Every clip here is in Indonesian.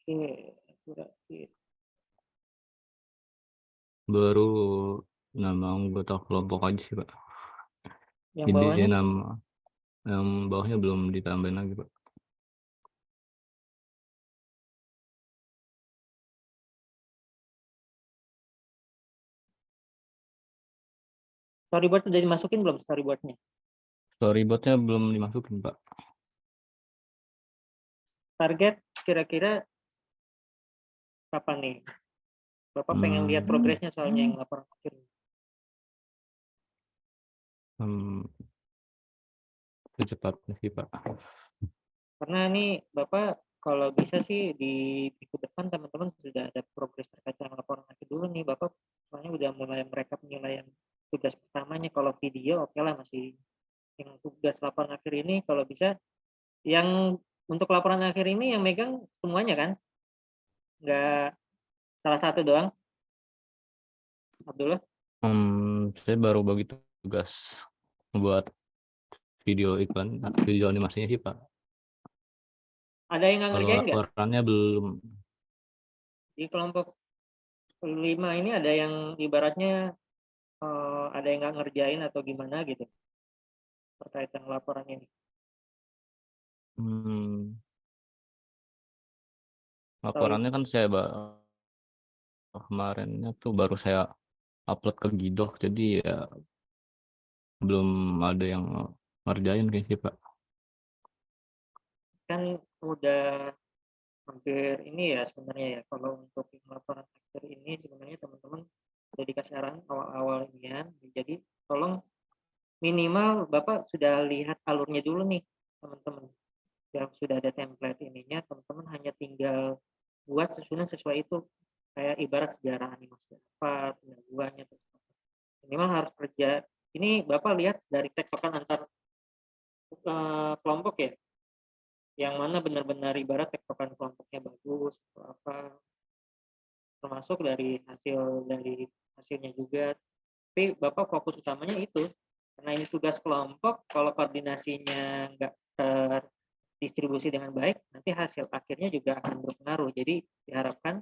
Berarti Baru nama anggota kelompok aja sih, Pak. yang Jadi bawahnya nama yang bawahnya belum ditambahin lagi, Pak. storyboard udah dimasukin belum storyboardnya? Storyboard-nya belum dimasukin, Pak. Target kira-kira kapan nih? Bapak pengen lihat progresnya soalnya yang laporan akhir. Secepatnya sih, Pak. Karena ini Bapak kalau bisa sih di minggu depan teman-teman sudah ada progres terkait dengan laporan akhir dulu nih. Bapak soalnya udah mulai merekap penilaian tugas pertamanya. Kalau video oke lah masih, yang tugas laporan akhir ini kalau bisa yang untuk laporan akhir ini yang megang semuanya kan? Nggak salah satu doang, Abdullah? Saya baru bagi tugas buat video iklan, video animasinya sih, Pak. Ada yang nggak Kalau ngerjain nggak? laporannya belum. Di kelompok 5 ini ada yang ibaratnya ada yang nggak ngerjain atau gimana gitu terkait dengan laporan ini? Atau Laporannya kan kemarinnya tuh baru saya upload ke Gidok, jadi ya belum ada yang ngerjain kayak sih, Pak. kan udah hampir ini ya sebenarnya ya, kalau untuk laporan akhir ini sebenarnya teman-teman udah dikasih arahan awal-awal ini ya. Jadi tolong minimal Bapak sudah lihat alurnya dulu nih teman-teman. Yang sudah ada template ininya, teman-teman hanya tinggal buat susunan sesuai itu. Kayak ibarat sejarah animasi apa, pendahuluannya, minimal harus kerja. Ini Bapak lihat dari tektokan antar kelompok ya, yang mana benar-benar ibarat tektokan kelompoknya bagus atau apa, termasuk dari hasilnya juga. Tapi Bapak fokus utamanya itu, karena ini tugas kelompok, kalau koordinasinya nggak terdistribusi dengan baik, nanti hasil akhirnya juga akan berpengaruh. Jadi diharapkan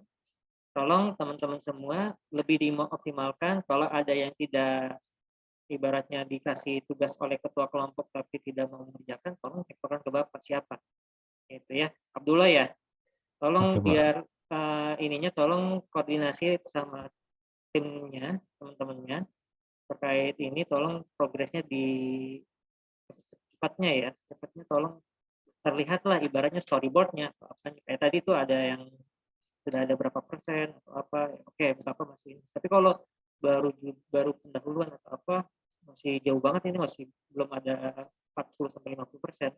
tolong teman-teman semua lebih dioptimalkan. Kalau ada yang tidak ibaratnya dikasih tugas oleh ketua kelompok tapi tidak mau mengerjakan, tolong tektokan ke Bapak siapa. Itu ya, Abdullah ya. Oke, Tolong Pak. biar ininya tolong koordinasi sama timnya, teman-temannya terkait ini, tolong progresnya secepatnya tolong terlihat lah ibaratnya storyboardnya kayak tadi tuh ada yang sudah ada berapa persen atau apa, oke berapa masih, tapi kalau baru pendahuluan atau apa masih jauh banget, ini masih belum ada 40-50%.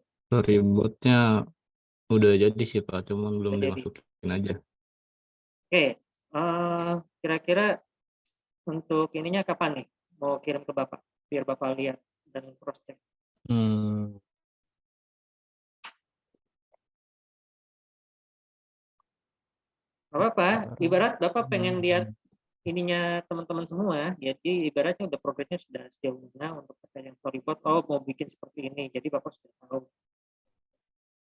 Ributnya udah jadi sih, Pak, cuman belum Jadi dimasukin aja. oke, kira-kira untuk ininya kapan nih mau kirim ke Bapak biar Bapak lihat dan cross check? Hmm, Apa-apa, ibarat Bapak pengen lihat ininya teman-teman semua, jadi ibaratnya udah progresnya sudah sejauh mana untuk yang storyboard, oh mau bikin seperti ini, jadi Bapak sudah tahu.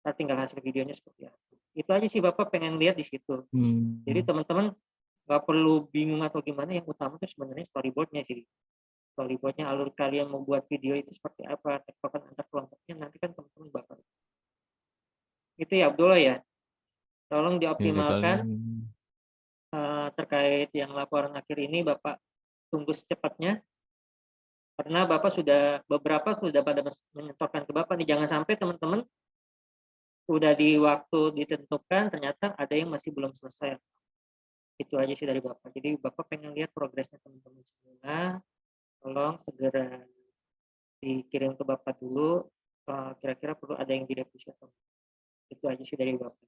Nah, tinggal hasil videonya seperti apa. Itu aja sih Bapak pengen lihat di situ. Jadi teman-teman nggak perlu bingung atau gimana, yang utama itu sebenarnya storyboardnya sih. Storyboardnya, alur kalian membuat video itu seperti apa, tektokan antar kelompoknya, nanti kan teman-teman bakal. Itu ya Abdullah ya, tolong ya paling dioptimalkan terkait yang laporan akhir ini, Bapak tunggu secepatnya. Karena Bapak beberapa sudah pada menyetorkan ke Bapak nih, jangan sampai teman-teman udah di waktu ditentukan ternyata ada yang masih belum selesai. Itu aja sih dari Bapak. Jadi Bapak pengen lihat progresnya teman-teman semua, tolong segera dikirim ke Bapak dulu, kira-kira perlu ada yang direvisi atau enggak. Itu aja sih dari Bapak.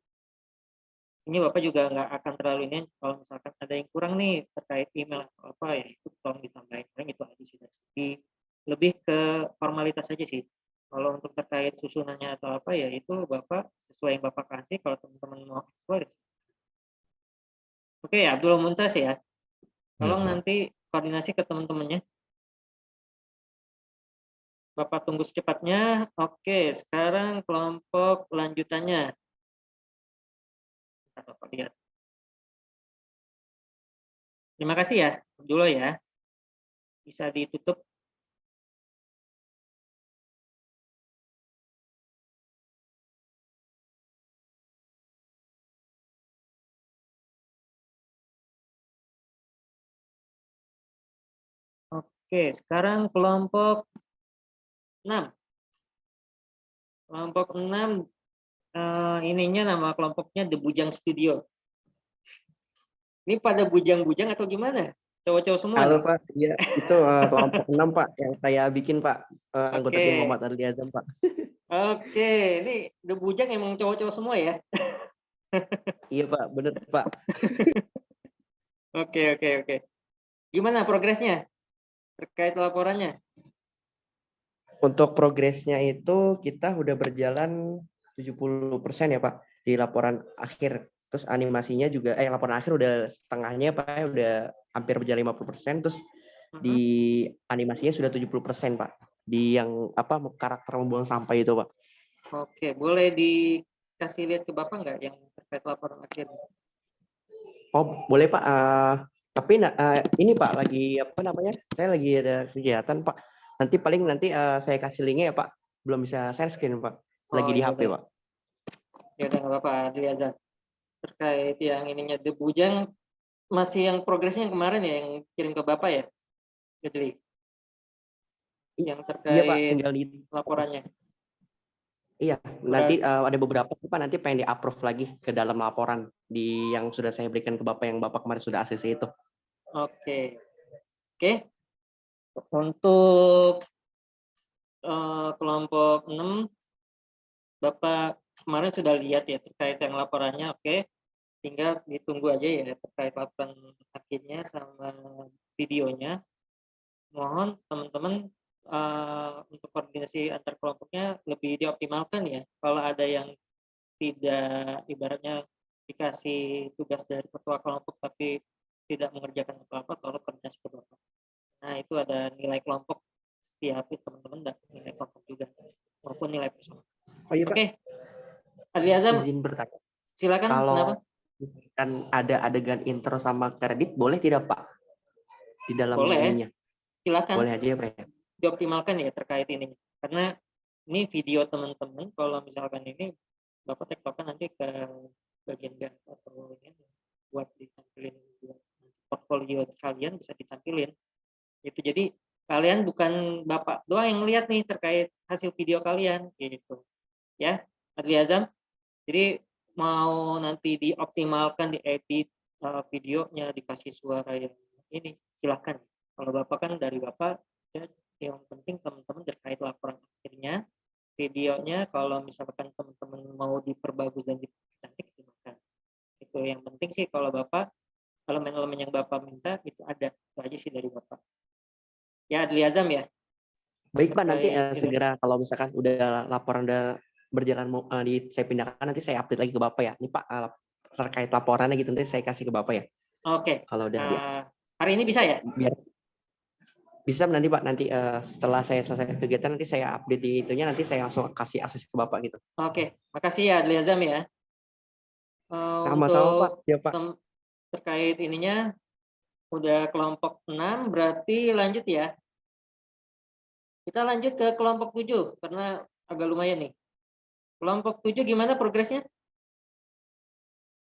Ini Bapak juga nggak akan terlalu ini, kalau misalkan ada yang kurang nih terkait email atau apa ya, itu tolong ditambahin. Itu aja sih dari segi lebih ke formalitas aja sih. Kalau untuk terkait susunannya atau apa ya, itu Bapak sesuai yang Bapak kasih, kalau teman-teman mau eksplor. Oke ya, Abdul Muntas ya. ya, Tolong Pak. nanti koordinasi ke teman-temannya. Bapak tunggu secepatnya. Oke, sekarang kelompok lanjutannya. Bapak lihat. Terima kasih ya, dulu ya. Bisa ditutup. Oke, sekarang kelompok 6. Kelompok 6, ininya nama kelompoknya The Bujang Studio. Ini pada bujang-bujang atau gimana? Cowok-cowok semua Halo nih? Pak, iya itu kelompok 6 Pak yang saya bikin Pak, anggota tim Oke. Muhammad Adli Azam Pak. Oke, ini The Bujang emang cowok-cowok semua ya? Iya Pak, bener Pak. Oke. Gimana progresnya terkait laporannya? Untuk progresnya itu kita udah berjalan 70% ya Pak di laporan akhir. Terus animasinya juga, laporan akhir udah setengahnya Pak, udah hampir berjalan 50%. Terus di animasinya sudah 70% Pak. Di yang apa karakter membuang sampah itu Pak. Oke, boleh dikasih lihat ke Bapak nggak yang terkait laporan akhirnya? Oh boleh Pak, tapi ini Pak lagi apa namanya? Saya lagi ada kegiatan Pak. Nanti paling nanti saya kasih linknya ya Pak. Belum bisa share screen Pak. Lagi Oh, di ya HP udah. Pak. Ya udah nggak apa-apa, Adli Azhar. Terkait yang ininya The Bujang, masih yang progresnya yang kemarin ya, yang kirim ke Bapak ya, Adli? Yang Iya Pak, terkait tinggal di. laporannya. Iya, nanti ada beberapa sih Pak, nanti pengen di-approve lagi ke dalam laporan di yang sudah saya berikan ke Bapak yang Bapak kemarin sudah ACC itu. Oke. Untuk kelompok 6, Bapak kemarin sudah lihat ya terkait yang laporannya, oke. Tinggal ditunggu aja ya terkait laporan akhirnya sama videonya. Mohon teman-teman untuk koordinasi antar kelompoknya lebih dioptimalkan ya. Kalau ada yang tidak, ibaratnya dikasih tugas dari ketua kelompok tapi tidak mengerjakan apa-apa, tolong koordinasi ke Bapak. Nah, itu ada nilai kelompok setiap teman-teman dan nilai kelompok juga maupun nilai personal. Oh iya Pak, Oke, Adli Azam, izin bertanya. silakan. Kenapa? Kalau misalkan ada adegan intro sama kredit, boleh tidak Pak? Di dalam Boleh, ininya. silakan Boleh aja ya Pak ya? dioptimalkan ya terkait ini. Karena ini video teman-teman, kalau misalkan ini Bapak tektokan nanti ke bagian atau ini buat ditampilin buat portfolio kalian bisa ditampilin. Itu jadi kalian bukan Bapak doang yang lihat nih terkait hasil video kalian gitu. Ya, Adli Azam. Jadi mau nanti dioptimalkan, diedit videonya, dikasih suara yang ini, silahkan. Kalau Bapak kan dari Bapak, ya, yang penting teman-teman terkait laporan akhirnya, videonya kalau misalkan teman-teman mau diperbagus dan dipercantik, silahkan. Itu yang penting sih kalau Bapak, elemen-elemen yang Bapak minta itu ada. Itu aja sih dari Bapak. Ya, Adli Azam ya. Baik Pak, nanti Terkait segera kalau misalkan udah laporan udah berjalan saya pindahkan, nanti saya update lagi ke Bapak ya. Ini Pak, terkait laporannya gitu nanti saya kasih ke Bapak ya. Oke. Kalau udah hari ini bisa ya? biar bisa nanti Pak, nanti setelah saya selesai kegiatan nanti saya update di itunya, nanti saya langsung kasih akses ke Bapak gitu. Oke, makasih ya Adli Azam ya. Sama-sama Pak, Untuk siap Pak. terkait ininya udah kelompok 6, berarti lanjut ya. Kita lanjut ke kelompok 7 karena agak lumayan nih. Kelompok 7 gimana progresnya?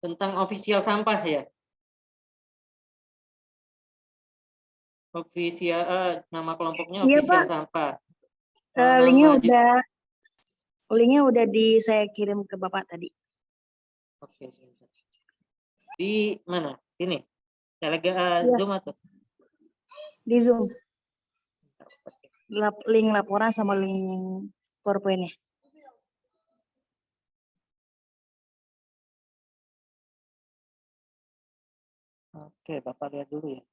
Tentang official sampah ya. Official nama kelompoknya Iya official Pak, sampah. linknya udah saya kirim ke Bapak tadi. Oke, sebentar. Di mana? Sini. Iya. Zoom atau? Di Zoom. Link laporan sama link PowerPoint-nya. Oke, Bapak lihat dulu ya.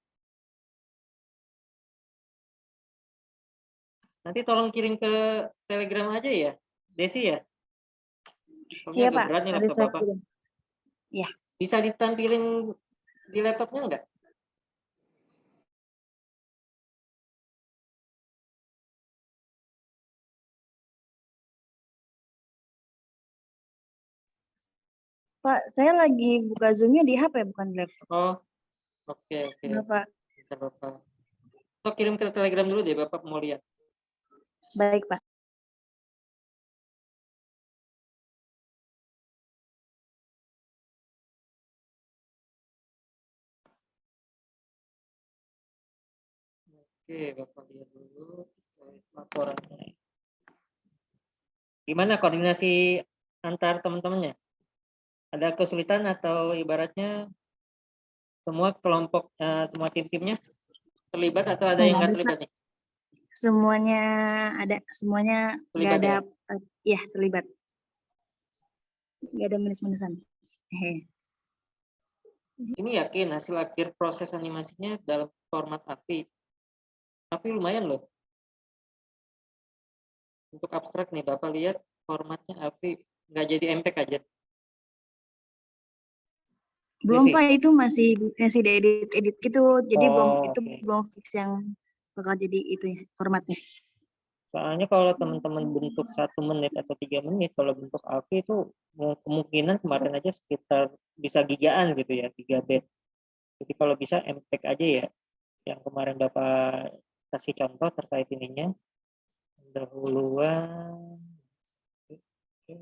Nanti tolong kirim ke Telegram aja ya, Desi ya. Soalnya Iya agak Pak, berat nih tadi laptop saya Bapak. kirim. Ya. Bisa ditampilin di laptopnya enggak? Pak, saya lagi buka Zoom-nya di HP bukan di laptop. Oh, oke. Bapak. Bentar, Bapak. So, kirim ke Telegram dulu deh, Bapak mau lihat. Baik, Pak. Oke, Bapak lihat dulu laporannya. Gimana koordinasi antar teman-temannya? Ada kesulitan atau ibaratnya semua kelompok, semua tim-timnya terlibat atau ada yang nggak terlibat nih? Semuanya ada, semuanya nggak Terlibat ada, ya terlibat. Nggak ada minus-minusan. Ini yakin hasil akhir proses animasinya dalam format AVI. Tapi lumayan loh. Untuk abstrak nih, Bapak lihat formatnya AVI, nggak jadi MPEG aja. Belum Desi? Pak, itu masih diedit gitu, jadi Oh, itu oke. belum fix yang bakal jadi itu ya formatnya. Soalnya kalau teman-teman bentuk 1 menit atau 3 menit, kalau bentuk AVI itu kemungkinan kemarin aja sekitar bisa gigaan gitu ya, 3 bit. Jadi kalau bisa MPEG aja ya, yang kemarin Bapak kasih contoh terkait ininya. Pendahuluan. Oke.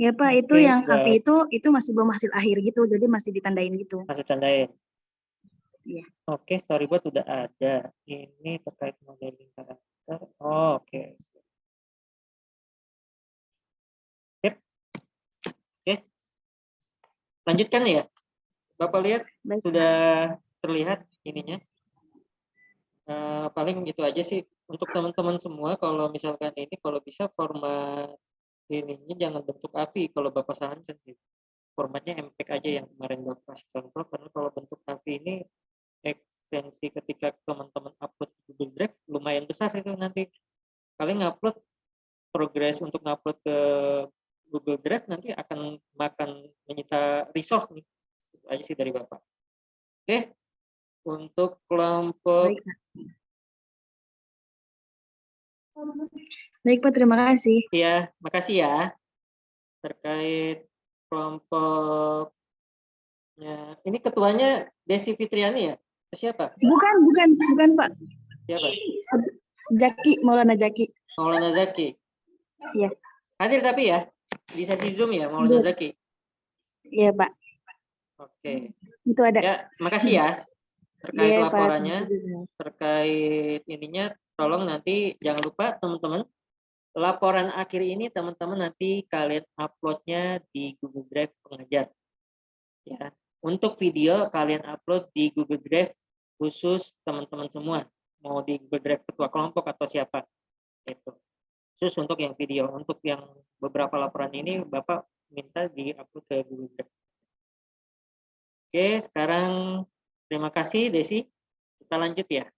Ya Pak, itu Oke, yang udah API itu masih belum hasil akhir gitu, jadi masih ditandain gitu. masih tandain. Iya. Oke, storyboard udah ada. Ini terkait modeling karakter. Oh, oke. Sip. Oke. Lanjutkan ya. Bapak lihat Baik. sudah terlihat ininya. Paling gitu aja sih untuk teman-teman semua. Kalau misalkan ini, kalau bisa format ininya jangan bentuk AVI. Kalau Bapak sarankan sih, formatnya MPEG aja yang kemarin Bapak kasih contoh. Karena kalau bentuk AVI ini ekstensi ketika teman-teman upload ke Google Drive lumayan besar itu nanti. Kalian ngupload, progres untuk ngupload ke Google Drive nanti akan makan menyita resource nih. Itu aja sih dari Bapak. Oke, untuk kelompok. Baik Pak. Baik Pak, terima kasih. Ya, makasih ya. Terkait kelompoknya, ini ketuanya Desi Fitriani ya? Siapa? Bukan Pak. Siapa? Jaki, Maulana Jaki. Maulana Zaki. Iya. Hadir tapi ya di sesi Zoom ya, Maulana Zaki. Iya Pak. Oke. Itu ada. Ya, makasih ya terkait Iya Pak. laporannya. Terkait ininya, tolong nanti jangan lupa teman-teman, laporan akhir ini teman-teman nanti kalian uploadnya di Google Drive pengajar. Ya, untuk video kalian upload di Google Drive khusus teman-teman semua, mau di Google Drive ketua kelompok atau siapa itu. Khusus untuk yang video, untuk yang beberapa laporan ini Bapak minta di-upload ke Google Drive. Oke, sekarang terima kasih Desi. Kita lanjut ya.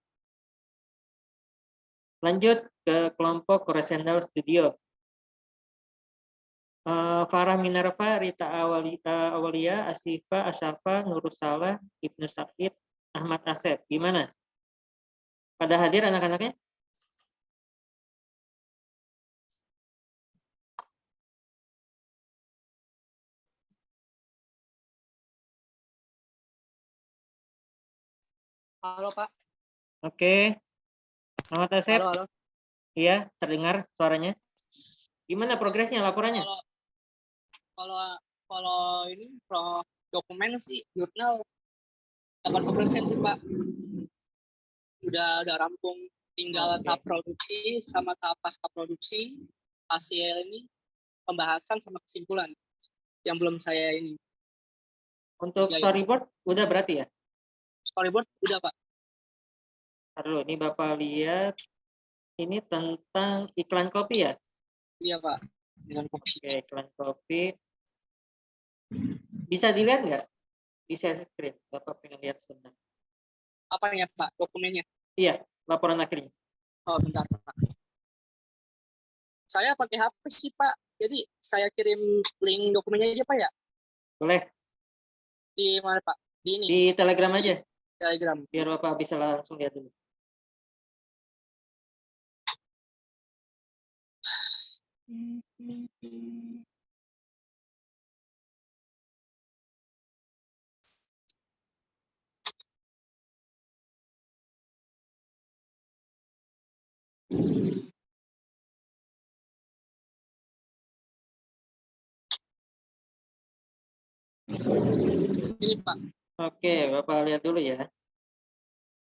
Lanjut ke kelompok Crescendal Studio. Farah Minerva, Rita Awalia, Asifa, Asyafa, Nurussalah, Ibnu Said, Ahmad Asep. Gimana? Pada hadir anak-anaknya? Halo Pak. Oke. Ahmad Asep. Halo. Iya, terdengar suaranya. Gimana progresnya, laporannya? Kalau ini dokumen sih jurnal 80% sih Pak. Udah rampung, tinggal tahap produksi sama tahap pasca produksi. Hasil ini pembahasan sama kesimpulan yang belum saya ini. Untuk Ya, storyboard udah berarti ya? Storyboard udah Pak. Taruh, ini Bapak lihat ini tentang iklan kopi ya? Iya Pak. Dengan kopi. Oke, iklan kopi. Bisa dilihat nggak di share screen? Bapak pengen lihat sebentar. Apanya Pak? Dokumennya? Iya, laporan akhirnya. Oh, bentar Pak. Saya pakai HP sih Pak. Jadi saya kirim link dokumennya aja Pak ya? Boleh. Di mana Pak? Di ini? Di Telegram aja. Telegram. Biar Bapak bisa langsung lihat dulu. Ini Pak. Oke, Bapak lihat dulu ya.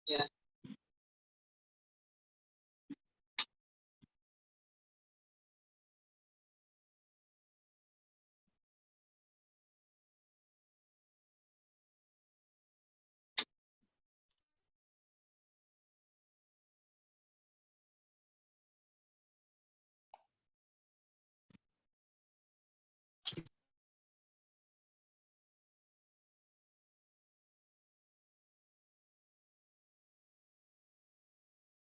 Ya.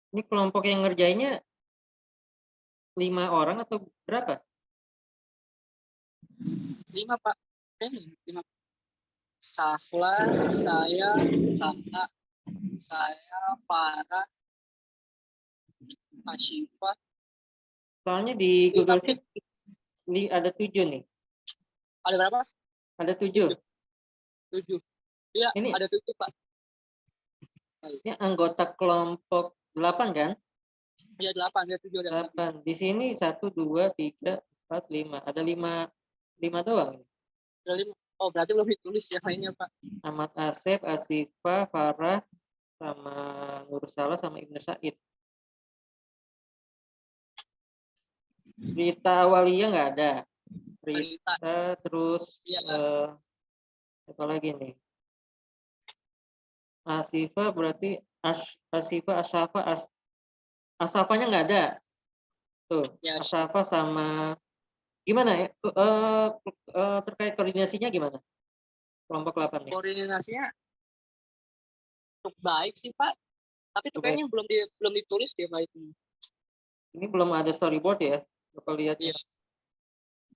Ini kelompok yang ngerjainnya 5 orang atau berapa? 5 Pak. 5. Sahla, saya, Santa, saya, Farah, Ashifa. Soalnya di Google Tapi Sheet ada 7 nih. ada berapa? Ada 7. 7. Iya, Ini- ada 7 Pak. Ini anggota kelompok 8 kan? Iya 8, ada 7 ada 8. 8. Di sini 1, 2, 3, 4, 5. Ada 5 doang. Ada 5. Oh, berarti belum ditulis yang lainnya Pak. Ahmad Asep, Asifa, Farah, sama Nur Salah, sama Ibnu Said. Rita Awalia nggak ada. Rita. Terus Iya. apa lagi nih? Asifa berarti Asifa, Asyafa, Asafanya nggak ada. Tuh, Ya, Asyafa sama gimana ya? Terkait koordinasinya gimana? Kelompok 8 nih. koordinasinya cukup baik sih Pak. Tapi itu Cukup kayaknya belum ditulis deh Pak itu. Ini belum ada storyboard ya? Bapak lihat ya. Iya.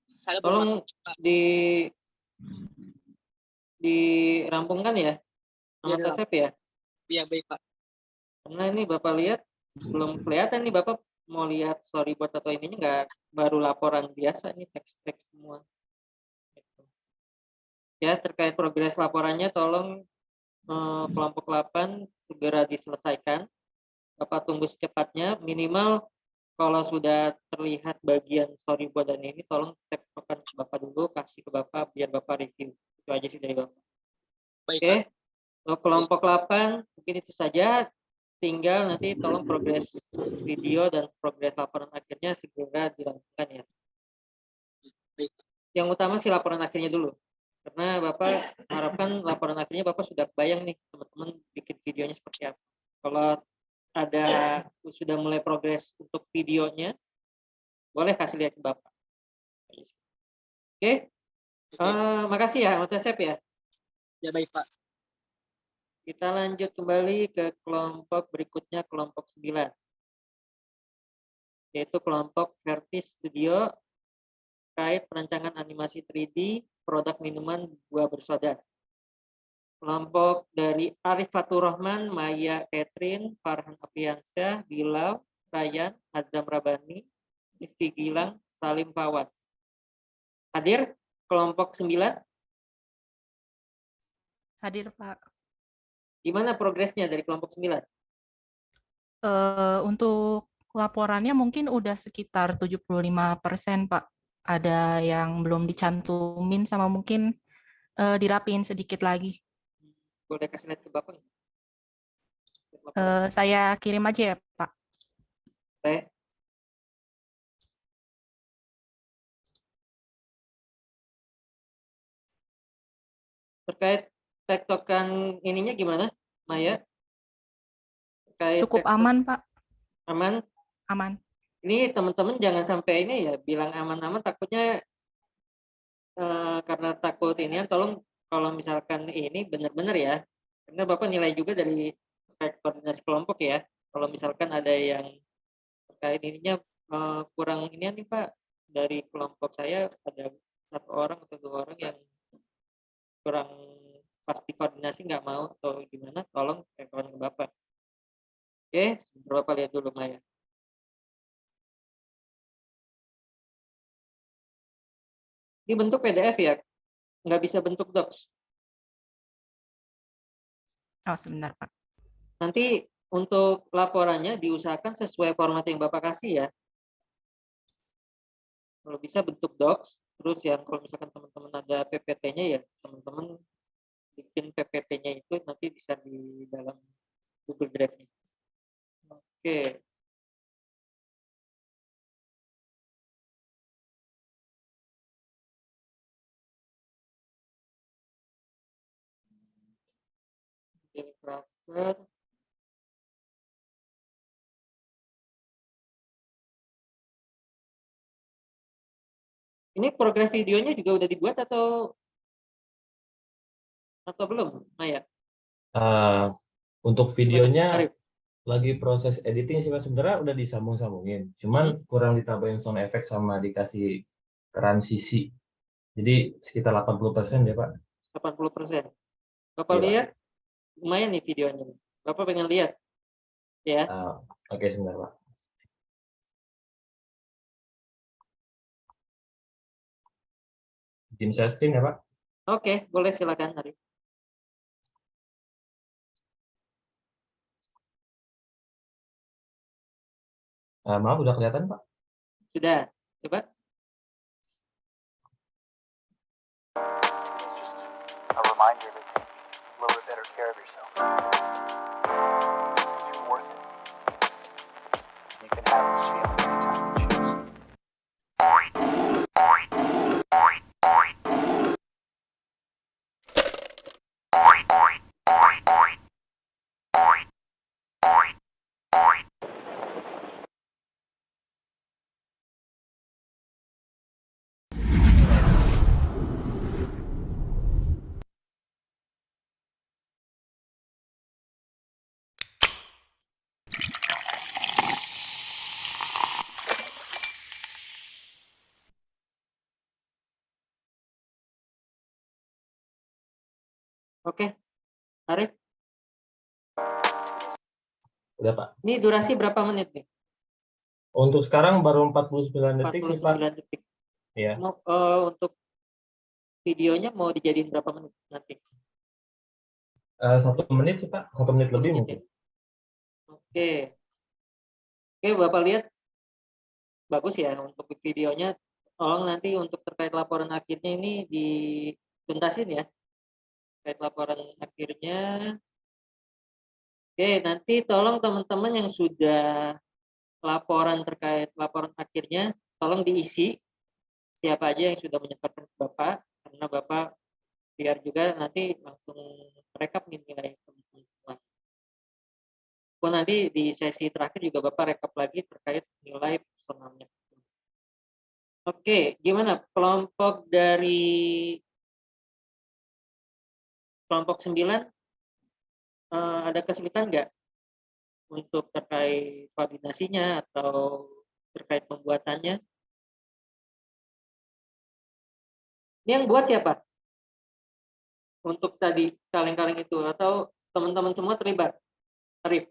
Saya belum Tolong masuk, Pak. dirampungkan ya, Iya, Ahmad Asep ya. Iya baik Pak. Karena ini Bapak lihat belum kelihatan nih Bapak mau lihat storyboard atau ininya nggak, baru laporan biasa nih, teks-teks semua. Ya, terkait progres laporannya tolong kelompok 8 segera diselesaikan. Bapak tunggu secepatnya, minimal kalau sudah terlihat bagian storyboard dan ini tolong tektokan ke Bapak dulu, kasih ke Bapak biar Bapak review. Itu aja sih dari Bapak. Baik Oke. Pak. Untuk kelompok 8 mungkin itu saja. Tinggal nanti tolong progres video dan progres laporan akhirnya segera dilakukan ya. Baik. Yang utama sih laporan akhirnya dulu. Karena Bapak harapkan laporan akhirnya Bapak sudah bayang nih teman-teman bikin videonya seperti apa. Kalau ada sudah mulai progres untuk videonya, boleh kasih lihat ke Bapak. Oke. Makasih ya, Mas Asep ya. Ya baik Pak. Kita lanjut kembali ke kelompok berikutnya, kelompok 9. Yaitu kelompok Vertis Studio terkait perancangan animasi 3D produk minuman buah bersoda. Kelompok dari Arif Fatur Rahman, Maya Catherine, Farhan Apriansyah, Bilal, Ryan, Azam Rabani, Rifki Gilang, Salim Fawaz. Hadir kelompok 9? Hadir Pak. Gimana progresnya dari kelompok 9? Untuk laporannya mungkin udah sekitar 75% Pak. Ada yang belum dicantumin sama mungkin dirapiin sedikit lagi. Boleh kasih lihat ke Bapak? Saya kirim aja ya Pak. Boleh. Terkait tektokan ininya gimana, Maya? Terkait Cukup aman Pak. Aman? Aman. Ini teman-teman jangan sampai ini ya, bilang aman-aman, takutnya karena takut ini, tolong kalau misalkan ini benar-benar ya, karena Bapak nilai juga dari terkait koordinasi kelompok ya, kalau misalkan ada yang terkait ininya kurang ini nih Pak, dari kelompok saya ada 1 orang atau 2 orang yang kurang pasti koordinasi nggak mau atau gimana, tolong telepon ke Bapak. Oke, sebentar Bapak lihat dulu Maya. Ini bentuk PDF ya, nggak bisa bentuk docs. Oh, sebentar, Pak. Nanti untuk laporannya diusahakan sesuai format yang Bapak kasih ya. Kalau bisa bentuk docs, terus yang kalau misalkan teman-teman ada PPT-nya ya, teman-teman bikin PPT-nya itu nanti bisa di dalam Google Drive-nya. Oke. Crafter. Ini program videonya juga udah dibuat atau belum, Maya? Untuk Gimana, videonya Arif? lagi proses editing sih Pak. Sebenarnya udah disambung-sambungin. Cuman kurang ditambahin sound effect sama dikasih transisi. Jadi sekitar 80% ya Pak. 80%. Bapak Iya, Pak. lihat, lumayan nih videonya. Bapak pengen lihat, ya? Oke, sebentar Pak. Bikin share screen ya Pak. Oke, boleh silakan, Arif. Maaf, udah kelihatan Pak? Sudah, coba. A reminder to take a little bit better care of yourself. You're worth it. You can have this feeling anytime you choose. Oke, Arif. Udah Pak. Ini durasi berapa menit nih? Untuk sekarang baru 49 detik sih Pak. 49 detik. Iya. Untuk videonya mau dijadiin berapa menit nanti? 1 menit sih Pak. 1 menit lebih mungkin. Oke. Oke, Bapak lihat. Bagus ya untuk videonya. Tolong nanti untuk terkait laporan akhirnya ini dituntasin ya. Terkait laporan akhirnya. Oke, nanti tolong teman-teman yang sudah laporan terkait laporan akhirnya, tolong diisi siapa aja yang sudah menyetorkan ke Bapak, karena Bapak biar juga nanti langsung rekap nih nilai teman-teman semua. Nanti di sesi terakhir juga Bapak rekap lagi terkait nilai personalnya. Oke, gimana kelompok 9 ada kesulitan nggak untuk terkait koordinasinya atau terkait pembuatannya? Ini yang buat siapa? Untuk tadi kaleng-kaleng itu atau teman-teman semua terlibat? Arif?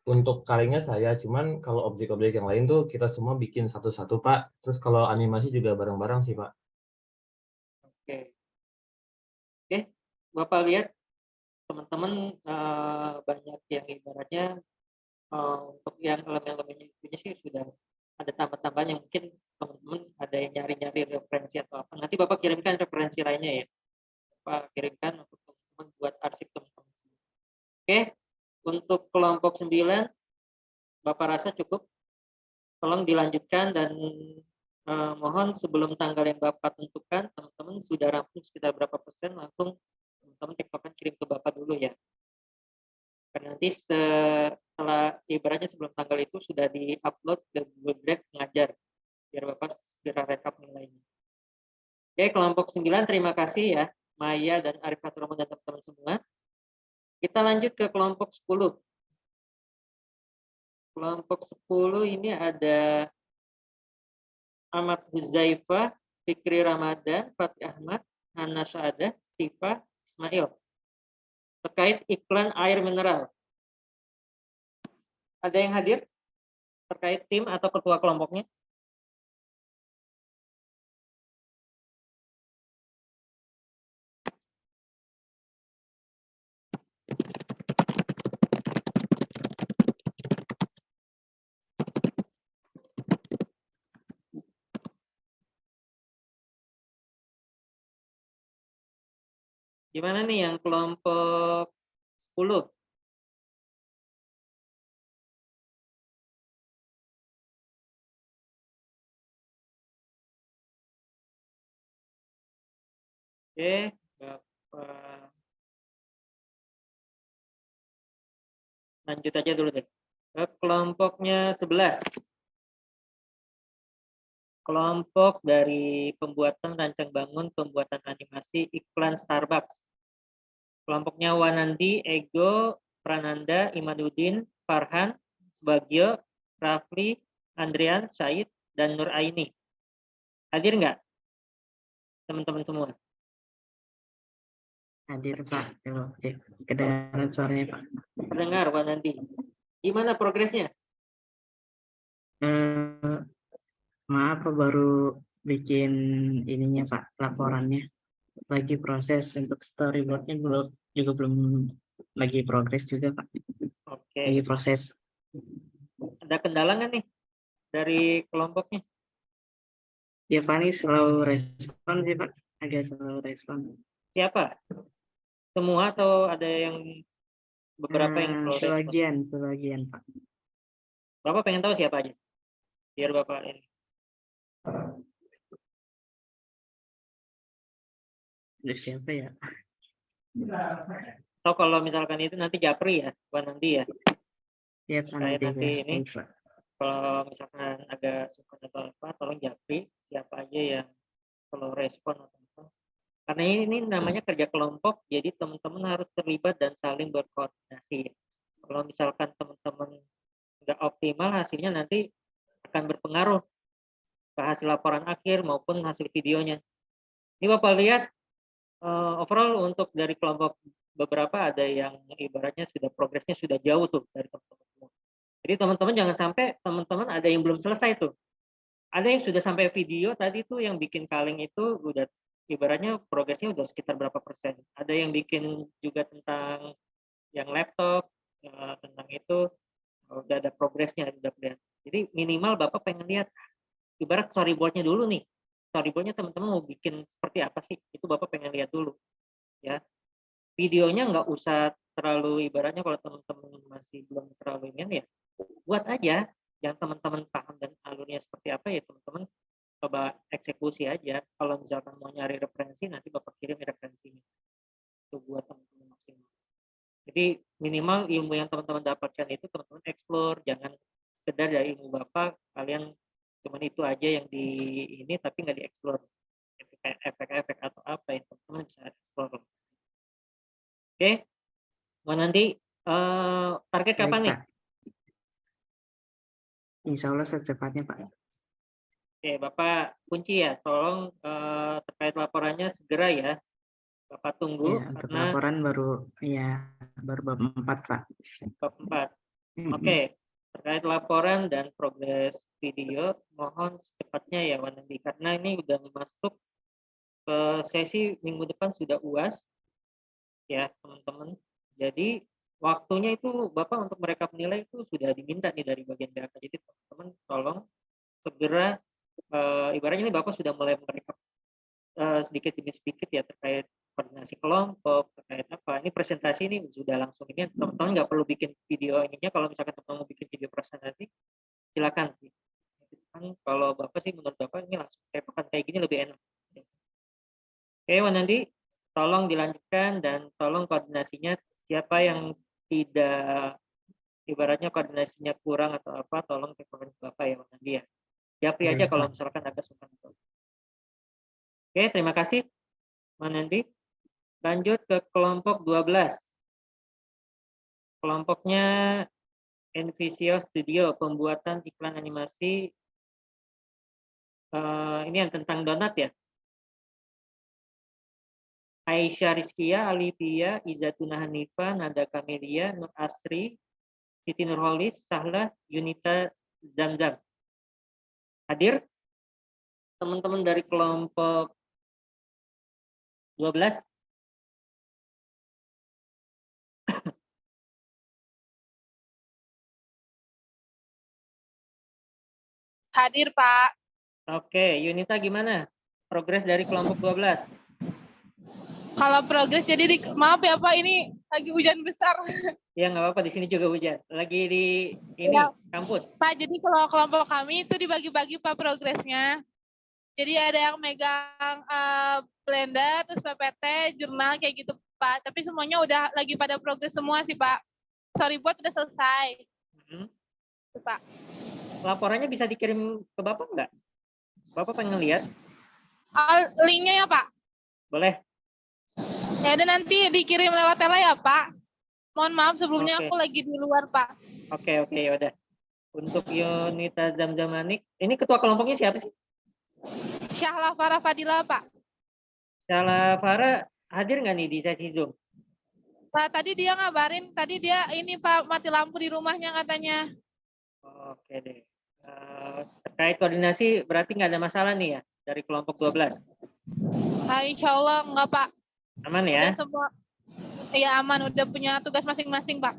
Untuk kalengnya saya, cuman kalau objek-objek yang lain tuh kita semua bikin satu-satu Pak. Terus kalau animasi juga bareng-bareng sih Pak. Oke, Bapak lihat teman-teman banyak yang ibaratnya untuk yang elemen-elemennya itu sih sudah ada tambah-tambahan yang mungkin teman-teman ada yang nyari-nyari referensi atau apa. Nanti Bapak kirimkan referensi lainnya ya. Bapak kirimkan untuk teman-teman buat arsip teman-teman. Oke, untuk kelompok 9 Bapak rasa cukup. Tolong dilanjutkan dan mohon sebelum tanggal yang Bapak tentukan, teman-teman sudah rampung sekitar berapa persen, langsung teman-teman tiktokan kirim ke Bapak dulu ya. Karena nanti setelah ibaratnya sebelum tanggal itu sudah di-upload ke Google Drive mengajar, biar Bapak segera rekap nilainya. Oke, kelompok 9 terima kasih ya, Maya dan Arif Faturrahman dan teman-teman semua. Kita lanjut ke kelompok 10. Kelompok 10 ini ada Ahmad Huzaifah, Fikri Ramadan, Fatih Ahmad, Hana Syahadah, Sifa, Ismail. Terkait iklan air mineral. Ada yang hadir terkait tim atau ketua kelompoknya? Gimana nih yang kelompok 10? Oke, Bapak lanjut aja dulu deh. Ke kelompoknya 11. Kelompok dari pembuatan rancang bangun pembuatan animasi iklan Starbucks. Kelompoknya Wanandi, Ego, Prananda, Imaduddin, Farhan, Subagio, Rafli, Andrian, Syed, dan Nur Aini. Hadir nggak teman-teman semua? Hadir Pak, coba cek kedengaran suaranya Pak. Terdengar Wanandi. Gimana progresnya? Maaf Pak, baru bikin ininya Pak, laporannya. Lagi proses untuk storyboardnya belum lagi progres juga Pak. Oke. Lagi proses. Ada kendala nggak nih dari kelompoknya? Ya Pak, ini slow respon sih Pak, agak slow respon. Siapa? Semua atau ada yang beberapa yang slow respon? Sebagian Pak. Bapak pengen tahu siapa aja? Biar Bapak ini. Ada siapa ya? Atau kalau misalkan itu nanti Japri ya, nanti ya. Ya Pak, Saya nanti ya, ini, Pak. kalau misalkan agak suka atau apa, tolong Japri siapa aja yang slow respon atau apa. Karena ini namanya kerja kelompok, jadi teman-teman harus terlibat dan saling berkoordinasi. Kalau misalkan teman-teman nggak optimal, hasilnya nanti akan berpengaruh ke hasil laporan akhir maupun hasil videonya. Ini Bapak lihat overall untuk dari kelompok beberapa ada yang ibaratnya sudah progresnya sudah jauh tuh dari teman-teman semua. Jadi teman-teman jangan sampai teman-teman ada yang belum selesai tuh. Ada yang sudah sampai video tadi tuh yang bikin kaleng itu udah ibaratnya progresnya udah sekitar berapa persen. Ada yang bikin juga tentang yang laptop, tentang itu udah ada progresnya, udah kelihatan. Jadi minimal Bapak pengen lihat ibarat storyboardnya dulu nih. Storyboardnya teman-teman mau bikin seperti apa sih? Itu Bapak pengen lihat dulu. Ya. Videonya nggak usah terlalu ibaratnya kalau teman-teman masih belum terlalu ingin ya buat aja yang teman-teman paham dan alurnya seperti apa ya teman-teman coba eksekusi aja. Kalau misalkan mau nyari referensi nanti Bapak kirim referensinya itu buat teman-teman maksimal. Jadi minimal ilmu yang teman-teman dapatkan itu teman-teman explore, jangan sekedar dari ilmu Bapak kalian cuman itu aja yang di ini tapi nggak dieksplor efek-efek atau apa yang teman-teman bisa explore. Oke, mau nanti target kapan nih? Insya Allah secepatnya Pak. Oke, Bapak kunci ya, tolong terkait laporannya segera ya. Bapak tunggu Ya, untuk karena laporan baru bab 4 Pak. bab 4. Oke, terkait laporan dan progres video, mohon secepatnya ya Wanandi karena ini udah masuk ke sesi minggu depan sudah UAS ya teman-teman. Jadi waktunya itu Bapak untuk mereka menilai itu sudah diminta nih dari bagian data. Jadi teman-teman tolong segera ibaratnya ini Bapak sudah mulai merekap sedikit demi sedikit ya terkait koordinasi kelompok, terkait apa. Ini presentasi ini sudah langsung ini teman-teman nggak perlu bikin video ininya kalau misalkan teman-teman mau bikin video presentasi silakan sih. Kan kalau Bapak sih menurut Bapak ini langsung kayak gini lebih enak. Oke, nanti tolong dilanjutkan dan tolong koordinasinya siapa yang tidak ibaratnya koordinasinya kurang atau apa tolong telepon Bapak ya nanti ya. Japri aja kalau misalkan ada suka. Oke, terima kasih Nanti. Lanjut ke kelompok 12. Kelompoknya Envisio Studio, pembuatan iklan animasi. Ini yang tentang donat ya. Aisyah Rizkia, Alivia, Izatuna Hanifa, Nada Kamelia, Nur Asri, Siti Nurholis, Sahla, Yunita Zamzam. Hadir teman-teman dari kelompok 12. Hadir, Pak. Oke, Yunita gimana? Progres dari kelompok 12? Kalau progres jadi maaf ya Pak, ini lagi hujan besar. Ya nggak apa-apa, di sini juga hujan. Lagi di ini Ya. kampus. Pak, jadi kalau kelompok kami itu dibagi-bagi Pak progresnya. Jadi ada yang megang Blender, terus PPT, jurnal kayak gitu Pak. Tapi semuanya udah lagi pada progres semua sih Pak. Storyboard udah selesai. Hmm. Tuh, Pak. Laporannya bisa dikirim ke Bapak nggak? Bapak pengen lihat? Linknya ya Pak. Boleh. Ya udah nanti dikirim lewat tele ya Pak. Mohon maaf sebelumnya Oke. aku lagi di luar Pak. Oke, yaudah. Untuk Yunita Zamzamanik, ini ketua kelompoknya siapa sih? Syahla Farah Fadila Pak. Syahla Farah hadir nggak nih di sesi Zoom? Pak, tadi dia ngabarin, tadi dia ini Pak mati lampu di rumahnya katanya. Oke deh. Terkait koordinasi berarti nggak ada masalah nih ya dari kelompok 12? Nah, insya Allah enggak Pak. Aman ya? Udah semua, ya aman, udah punya tugas masing-masing Pak.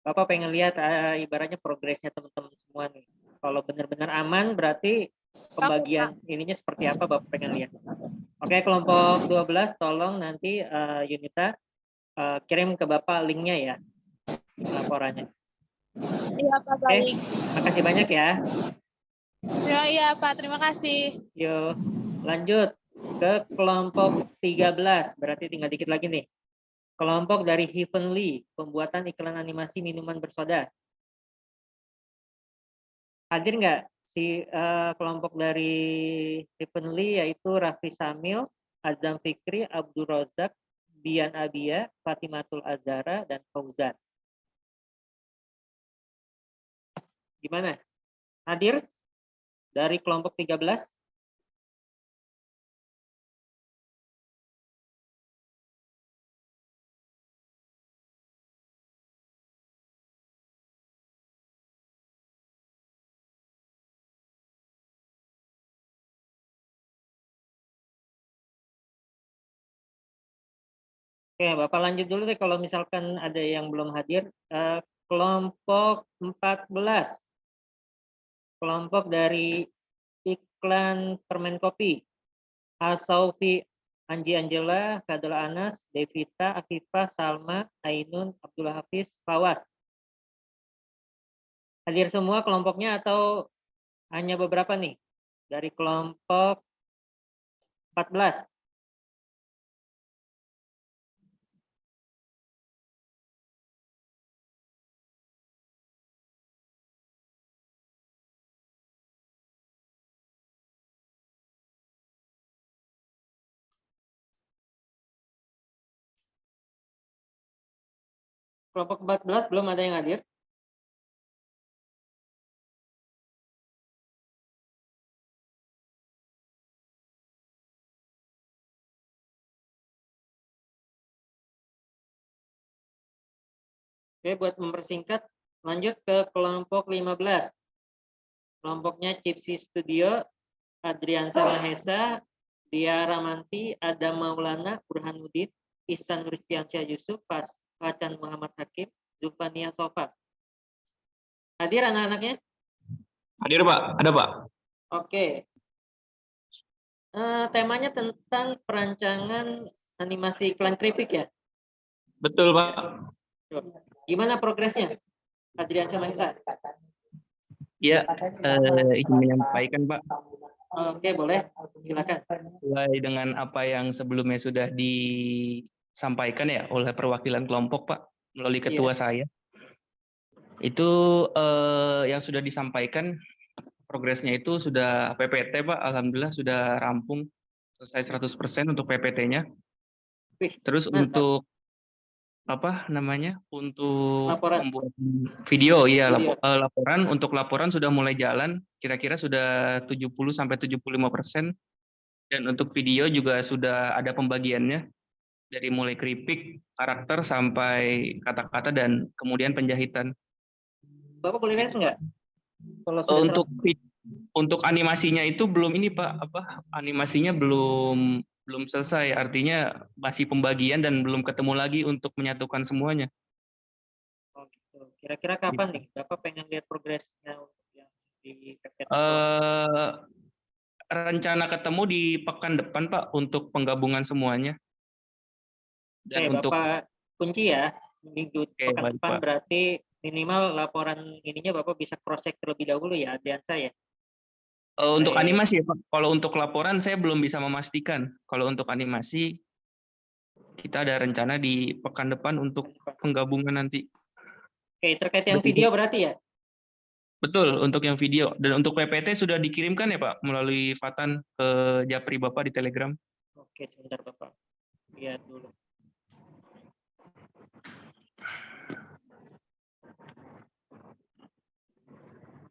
Bapak pengen lihat ibaratnya progresnya teman-teman semua nih. Kalau benar-benar aman berarti pembagian ininya seperti apa Bapak pengen lihat. Oke, kelompok 12 tolong nanti Yunita kirim ke Bapak linknya ya laporannya. Iya Pak, baik. Makasih banyak ya. Iya Pak, terima kasih. Yuk, lanjut ke kelompok 13. Berarti tinggal dikit lagi nih. Kelompok dari Heavenly, pembuatan iklan animasi minuman bersoda. Hadir nggak si kelompok dari Heavenly, yaitu Raffi Samil, Azam Fikri, Abdul Rozak, Bian Abia, Fatimatul Azhara, dan Fauzan. Gimana? Hadir dari kelompok 13? Oke, Bapak lanjut dulu deh kalau misalkan ada yang belum hadir. Kelompok 14. Kelompok dari iklan permen kopi. Asaufi, Anji Angela, Kadela Anas, Devita, Afifah, Salma, Ainun, Abdullah Hafiz, Fawas. Hadir semua kelompoknya atau hanya beberapa nih? Dari kelompok 14. Kelompok 14 belum ada yang hadir. Oke, buat mempersingkat, lanjut ke kelompok 15. Kelompoknya Cipsi Studio, Adriansa Mahesa, Dia Ramanti, Adam Maulana, Burhanuddin, Ihsan Nursiansyah Yusuf, Facan Muhammad Hakim, Zulfania Sofa. Hadir anak-anaknya? Hadir Pak, ada Pak. Oke. Temanya tentang perancangan animasi iklan keripik ya? Betul Pak. Gimana progresnya? Adriansa Mahesa. Ya, ingin menyampaikan Pak. Oke, boleh. Silakan. Sesuai dengan apa yang sebelumnya sudah disampaikan ya oleh perwakilan kelompok Pak, melalui ketua saya. Itu yang sudah disampaikan progresnya itu sudah PPT Pak, alhamdulillah sudah rampung selesai 100% untuk PPT-nya. Terus untuk apa namanya? Untuk laporan. membuat video ya laporan, untuk laporan sudah mulai jalan, kira-kira sudah 70-75%. Dan untuk video juga sudah ada pembagiannya dari mulai keripik, karakter sampai kata-kata dan kemudian penjahitan. Bapak boleh lihat nggak? Untuk animasinya itu belum ini Pak, animasinya belum selesai, artinya masih pembagian dan belum ketemu lagi untuk menyatukan semuanya. Oh gitu. Kira-kira kapan nih Bapak pengen lihat progresnya untuk yang di PPT? Rencana ketemu di pekan depan Pak untuk penggabungan semuanya. Dan Oke, untuk Bapak kunci ya. Minggu pekan baik, depan Pak. berarti minimal laporan ininya Bapak bisa cross check terlebih dahulu ya, Adriansa ya. Untuk Baik. animasi ya Pak. Kalau untuk laporan saya belum bisa memastikan. Kalau untuk animasi kita ada rencana di pekan depan untuk penggabungan nanti. Oke, terkait yang Dan video untuk- berarti ya. Betul, untuk yang video. Dan untuk PPT sudah dikirimkan ya Pak melalui Fatan ke Japri Bapak di Telegram. Oke, sebentar Bapak. Lihat dulu.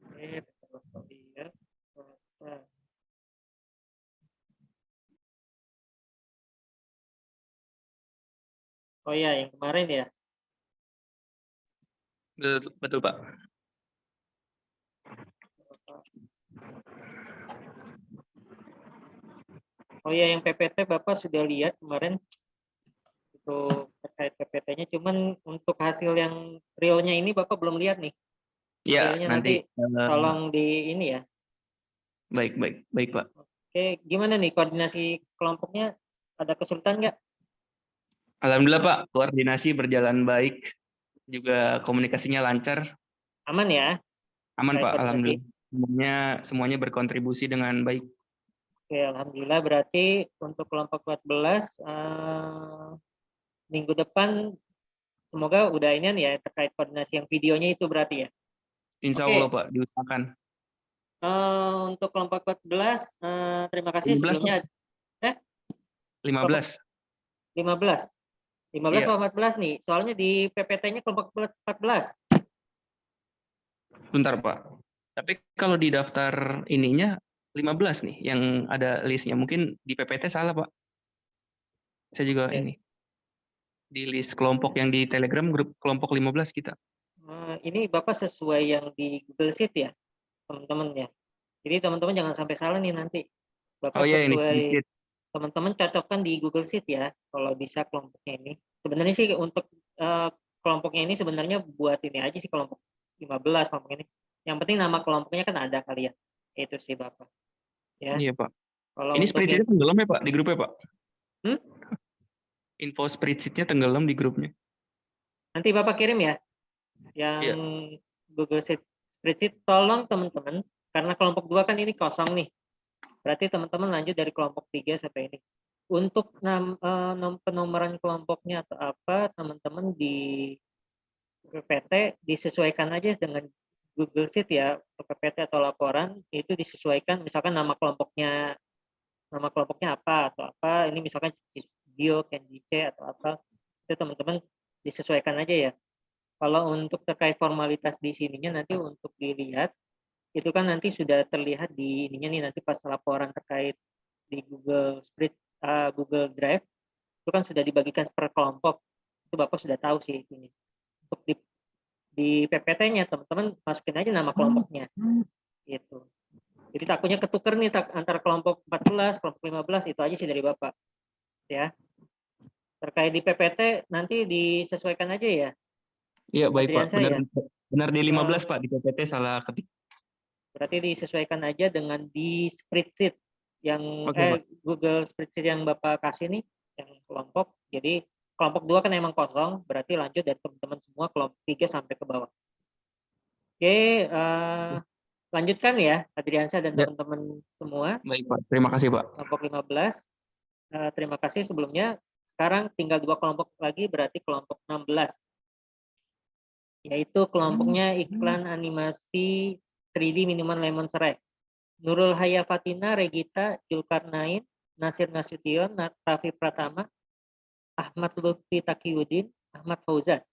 Oke, bentar Bapak lihat. Bapak. Oh ya, yang kemarin ya. Betul, betul Pak. Oh ya, yang PPT Bapak sudah lihat kemarin itu terkait PPT-nya. Cuman untuk hasil yang realnya ini Bapak belum lihat nih. Ya, Realnya nanti tolong di ini ya. baik Pak. Oke, gimana nih koordinasi kelompoknya? Ada kesulitan nggak? Alhamdulillah Pak, koordinasi berjalan baik, juga komunikasinya lancar, Aman ya? aman Terkait Pak. koordinasi? Alhamdulillah semuanya berkontribusi dengan baik. Oke, alhamdulillah berarti untuk kelompok 14 minggu depan semoga udah ini ya terkait koordinasi yang videonya itu berarti ya. Insya Oke. Allah Pak, diusahakan. Untuk kelompok 14 terima kasih 15 sebelumnya. 15. 15. 15 Iya. atau 14 nih. Soalnya di PPT-nya kelompok 14. Bentar Pak. Tapi kalau di daftar ininya 15 nih yang ada listnya. Mungkin di PPT salah Pak. Saya juga Oke. ini. Di list kelompok yang di Telegram grup kelompok 15 kita. Ini Bapak sesuai yang di Google Sheet ya, teman-teman ya. Jadi teman-teman jangan sampai salah nih nanti. Bapak Oh iya ini sesuai sedikit. teman-teman cocokkan di Google Sheet ya, kalau bisa kelompoknya ini. Sebenarnya sih untuk kelompoknya ini sebenarnya buat ini aja sih kelompok 15 kelompok ini. Yang penting nama kelompoknya kan ada kali ya. Itu sih Bapak. Ya. Iya Pak. Kalau Ini untuk spreadsheet-nya tenggelam ya Pak di grupnya Pak? Hmm? Info spreadsheet-nya tenggelam di grupnya. Nanti Bapak kirim ya. Yang Iya. Google Sheet spreadsheet tolong teman-teman karena kelompok 2 kan ini kosong nih. Berarti teman-teman lanjut dari kelompok 3 sampai ini. Untuk penomoran kelompoknya atau apa, teman-teman di PPT disesuaikan aja dengan Google Sheet ya, untuk PPT atau laporan itu disesuaikan misalkan nama kelompoknya apa atau apa, ini misalkan video, Candy C atau apa, itu teman-teman disesuaikan aja ya. Kalau untuk terkait formalitas di sininya nanti untuk dilihat itu kan nanti sudah terlihat di ininya nih nanti pas laporan terkait di Google Drive itu kan sudah dibagikan per kelompok, itu Bapak sudah tahu sih ini. Untuk di PPT-nya teman-teman masukin aja nama kelompoknya gitu. Jadi takutnya ketuker nih antara kelompok 14 kelompok 15, itu aja sih dari Bapak ya. Terkait di PPT nanti disesuaikan aja ya. Iya baik Pak. Adriansa ya. Benar di 15 Pak, di PPT salah ketik. Berarti disesuaikan aja dengan di spreadsheet yang Oke, Pak. Google spreadsheet yang Bapak kasih nih, yang kelompok. Jadi kelompok 2 kan emang kosong, berarti lanjut dari teman-teman semua kelompok 3 sampai ke bawah. Oke, lanjutkan ya Adriansa dan Ya. teman-teman semua. Baik Pak, terima kasih Pak. Kelompok 15. Terima kasih sebelumnya. Sekarang tinggal 2 kelompok lagi, berarti kelompok 16. Yaitu kelompoknya iklan animasi 3D Minuman Lemon Serai. Nurul Haya Fatina, Regita, Julkarnain, Nasir Nasution, Raffi Pratama, Ahmad Lutfi Taqiyuddin, Ahmad Fauzan.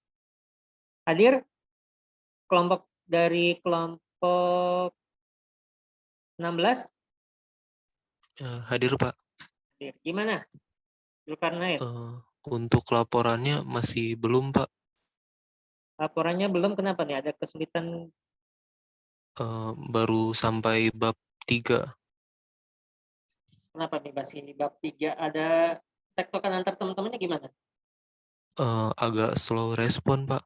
Hadir kelompok dari kelompok 16? Hadir Pak. Hadir. Gimana? Julkarnain? Untuk laporannya masih belum Pak. Laporannya belum, kenapa nih? Ada kesulitan? Baru sampai bab 3. Kenapa nih masih bab 3? Ada tektokan antar teman-temannya gimana? Agak slow respon Pak.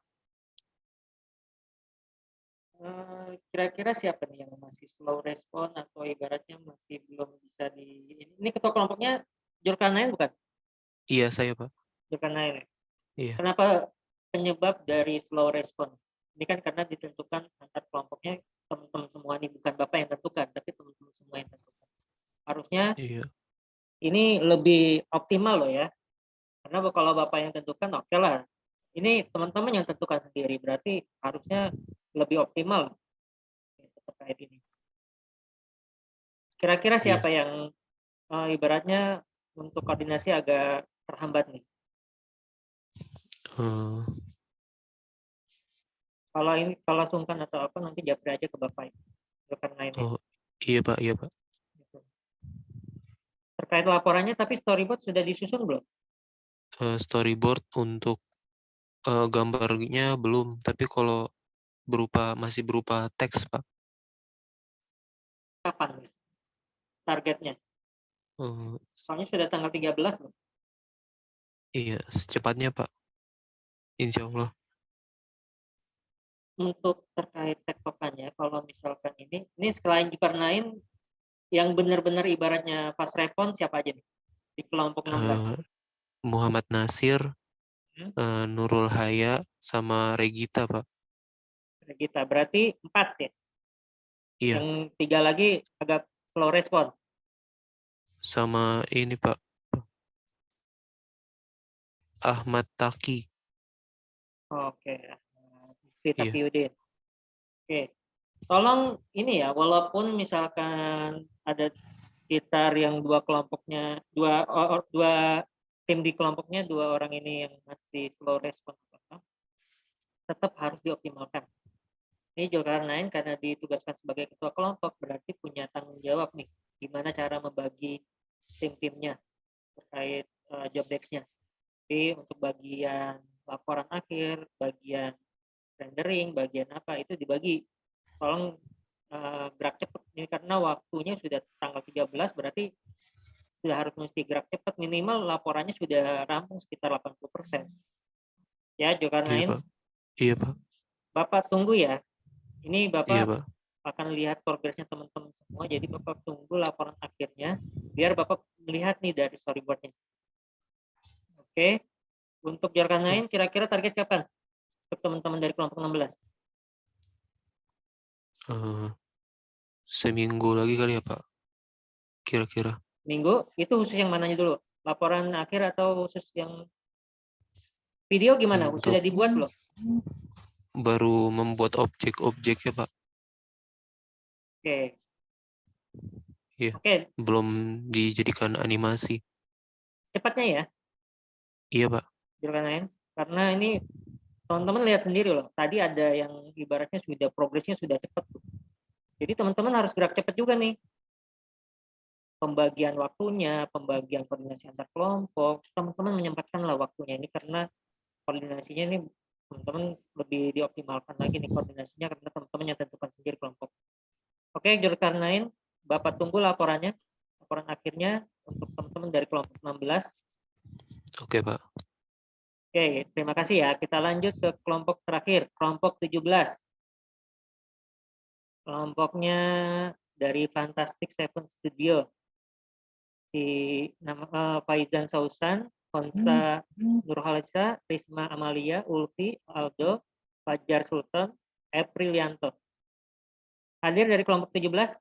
Kira-kira siapa nih yang masih slow respon atau ibaratnya masih belum bisa di ini ketua kelompoknya Julkarnain bukan? Iya saya Pak. Zulkarnain. Iya. Kenapa penyebab dari slow respon? Ini kan karena ditentukan antar kelompoknya teman-teman semua nih, bukan Bapak yang tentukan, tapi teman-teman semua yang tentukan. Harusnya Iya. ini lebih optimal loh ya. Karena kalau Bapak yang tentukan, oke lah. Ini teman-teman yang tentukan sendiri, berarti harusnya lebih optimal terkait ini. Kira-kira Iya. siapa yang ibaratnya untuk koordinasi agak terhambat nih? Eh, Kalau sungkan atau apa nanti japri aja ke Bapak karena ini. oh, iya Pak, iya Pak. Terkait laporannya, tapi storyboard sudah disusun belum? Storyboard untuk gambarnya belum, tapi kalau masih berupa teks Pak. Kapan targetnya? Soalnya sudah tanggal 13 loh. Iya, secepatnya Pak. Insya Allah. Untuk terkait tektokannya, kalau misalkan ini selain Zulkarnain, yang benar-benar ibaratnya fast respon siapa aja nih di kelompok 16? Muhammad Nasir, Nurul Haya, sama Regita Pak. Regita, berarti 4 ya? Iya. Yang 3 lagi agak slow respon. Sama ini Pak, Ahmad Taki. Oke, Iya. Takiuddin. Oke, tolong ini ya, walaupun misalkan ada sekitar yang dua tim di kelompoknya, 2 orang ini yang masih slow respon, tetap harus dioptimalkan. Ini Zulkarnain karena ditugaskan sebagai ketua kelompok, berarti punya tanggung jawab nih, gimana cara membagi tim-timnya terkait job desk-nya. Jadi untuk bagian laporan akhir, bagian rendering, bagian apa itu dibagi. Tolong gerak cepat ini karena waktunya sudah tanggal 13, berarti sudah harus mesti gerak cepat, minimal laporannya sudah rampung sekitar 80%. Ya, Zulkarnain. Iya Pak. Iya Pak. Bapak tunggu ya. Ini Bapak Iya Pak. akan lihat progresnya teman-teman semua, jadi Bapak tunggu laporan akhirnya, biar Bapak melihat nih dari storyboardnya. Oke, untuk Zulkarnain kira-kira target kapan? Untuk teman-teman dari kelompok 16. Seminggu lagi kali ya Pak, kira-kira. Minggu, itu khusus yang mananya dulu? Laporan akhir atau khusus yang video gimana? Sudah dibuat belum? Baru membuat objek-objeknya Pak. Oke. Iya. Oke. Belum dijadikan animasi. Cepatnya ya? Iya Pak. Zulkarnain, karena ini teman-teman lihat sendiri loh. Tadi ada yang ibaratnya sudah progresnya sudah cepat. Jadi teman-teman harus gerak cepat juga nih. Pembagian waktunya, pembagian koordinasi antar kelompok, teman-teman menyempatkanlah waktunya ini karena koordinasinya ini teman-teman lebih dioptimalkan lagi nih koordinasinya karena teman-teman yang tentukan sendiri kelompok. Oke, Zulkarnain, Bapak tunggu laporannya, laporan akhirnya untuk teman-teman dari kelompok 16. Oke Pak. Oke, terima kasih ya. Kita lanjut ke kelompok terakhir, kelompok 17. Kelompoknya dari Fantastic Seven Studio. Di nama Faizan Sausan, Honsa Nurhalisa, Risma Amalia, Ulfi, Aldo, Fajar Sultan, Aprilianto. Hadir dari kelompok 17?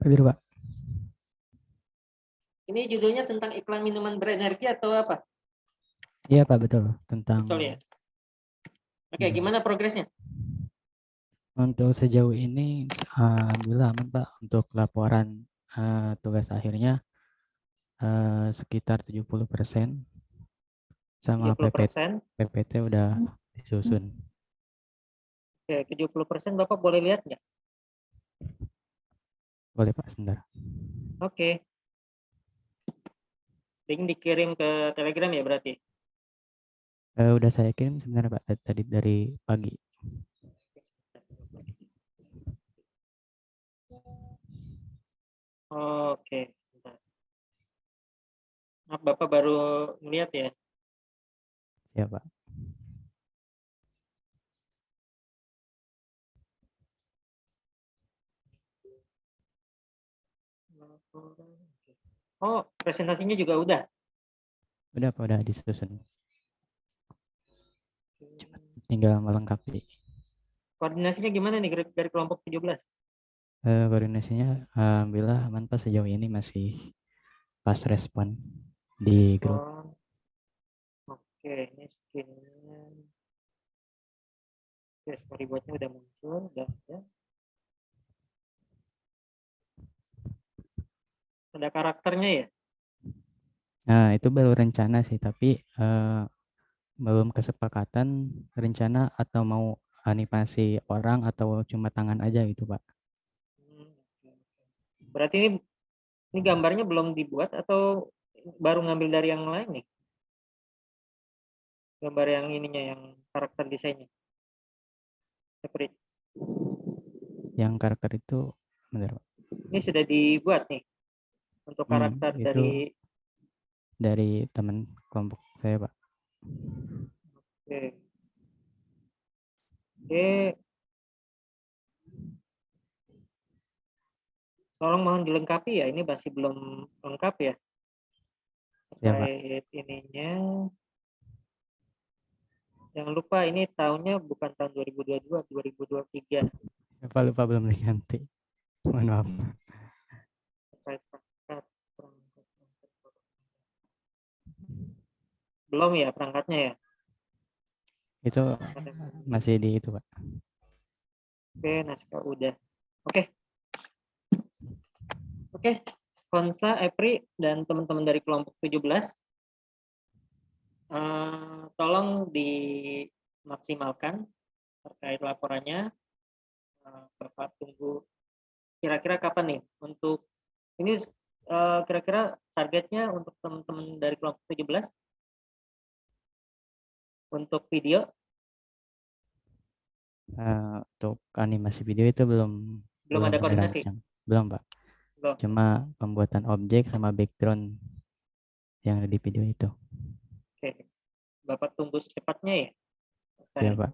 Hadir Pak. Ini judulnya tentang iklan minuman berenergi atau apa? Iya Pak, betul. Tentang. Betul ya. Oke, gimana progresnya? Untuk sejauh ini, alhamdulillah aman Pak. Untuk laporan tugas akhirnya sekitar 70%. Sama 70%. PPT udah disusun. Oke, 70% Bapak boleh lihat nggak? Boleh Pak, sebentar. Oke. Link dikirim ke Telegram ya berarti? Udah saya kirim sebenarnya Pak, tadi dari pagi. Oke. Maaf, Bapak baru melihat ya? Ya Pak. Oh, presentasinya juga udah? Udah Pak, udah disusun. Tinggal melengkapi. Koordinasinya gimana nih dari kelompok 17? Koordinasinya alhamdulillah aman Pak, sejauh ini masih pas respon di grup. Oh, oke, ini skinnya. Oke, storyboardnya udah muncul, udah ada. Ada karakternya ya? Nah, itu baru rencana sih, tapi belum kesepakatan rencana atau mau animasi orang atau cuma tangan aja gitu Pak. Berarti ini gambarnya belum dibuat atau baru ngambil dari yang lain nih? Gambar yang ininya, yang karakter desainnya. Seperti Yang karakter itu benar Pak. ini sudah dibuat nih untuk karakter itu dari teman kelompok saya Pak. Oke. Oke. Tolong mohon dilengkapi ya, ini masih belum lengkap ya. Ya, Pak. Terkait ininya. Jangan lupa ini tahunnya bukan tahun 2022, 2023. Lupa belum diganti. Mohon maaf. Terkait perangkat. Belum ya perangkatnya ya? Itu masih di itu Pak. Oke, naskah udah. Oke. Oke, Konsa, Epri, dan teman-teman dari kelompok 17, tolong dimaksimalkan terkait laporannya. Bapak tunggu kira-kira kapan nih untuk ini, kira-kira targetnya untuk teman-teman dari kelompok 17 untuk video. Untuk animasi video itu belum ada koordinasi? dirancang. Belum Pak. Belum. Cuma pembuatan objek sama background yang ada di video itu. Oke, Bapak tunggu secepatnya ya. Ya Pak.